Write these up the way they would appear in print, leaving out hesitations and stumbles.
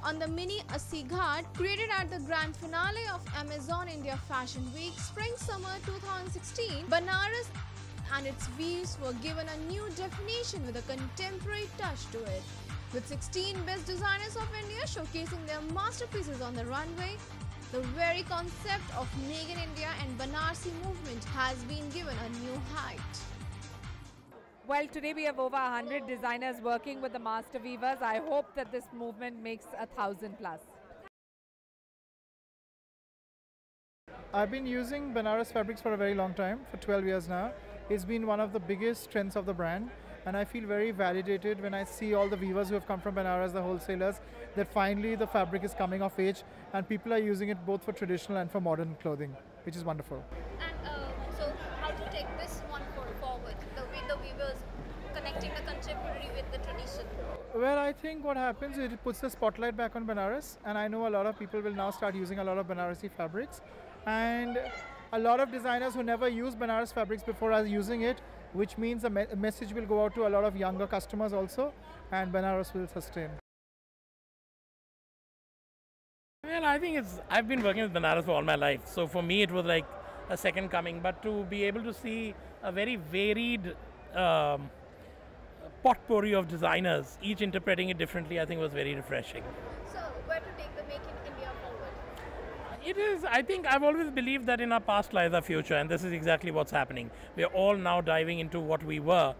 On the mini Assi Ghat, created at the grand finale of Amazon India Fashion Week Spring-Summer 2016, Banaras and its weaves were given a new definition with a contemporary touch to it. With 16 best designers of India showcasing their masterpieces on the runway, the very concept of Make in India and Banarsi movement has been given a new height. Well, today we have over 100 designers working with the master weavers. I hope that this movement makes 1,000 plus. I've been using Banaras fabrics for a very long time, for 12 years now. It's been one of the biggest strengths of the brand, and I feel very validated when I see all the weavers who have come from Banaras, the wholesalers, that finally the fabric is coming of age and people are using it both for traditional and for modern clothing, which is wonderful. And so how to take this one forward, the weavers connecting the contemporary with the tradition? Well, I think what happens is it puts the spotlight back on Banaras, and I know a lot of people will now start using a lot of Banarasi fabrics, and a lot of designers who never used Banaras fabrics before are using it, which means the message will go out to a lot of younger customers also, and Banaras will sustain. Well, I think I've been working with Banaras for all my life, so for me it was like a second coming, but to be able to see a very varied potpourri of designers, each interpreting it differently, I think was very refreshing. So where to take the Make in India forward? It is, I think I've always believed that in our past lies our future, and this is exactly what's happening. We're all now diving into what we were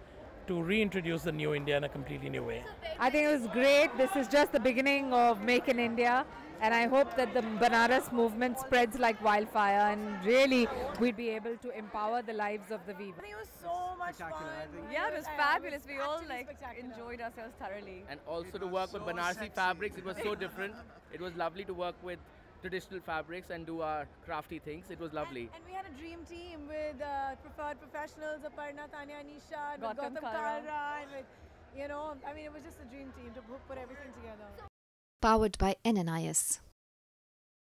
to reintroduce the new India in a completely new way. I think it was great. This is just the beginning of Make in India, and I hope that the Banaras movement spreads like wildfire, and really we'd be able to empower the lives of the weavers. I think it was so much fun. Yeah, it was fabulous. We all enjoyed ourselves thoroughly. And also to work with Banarsi fabrics, it was so different. It was lovely to work with traditional fabrics and do our crafty things. It was lovely. And we had a dream team with preferred professionals, Aparna, Tanya, Anisha, and with Gautam Gautam Kalra. Kalra, and with, it was just a dream team to put everything together. Powered by NNIS.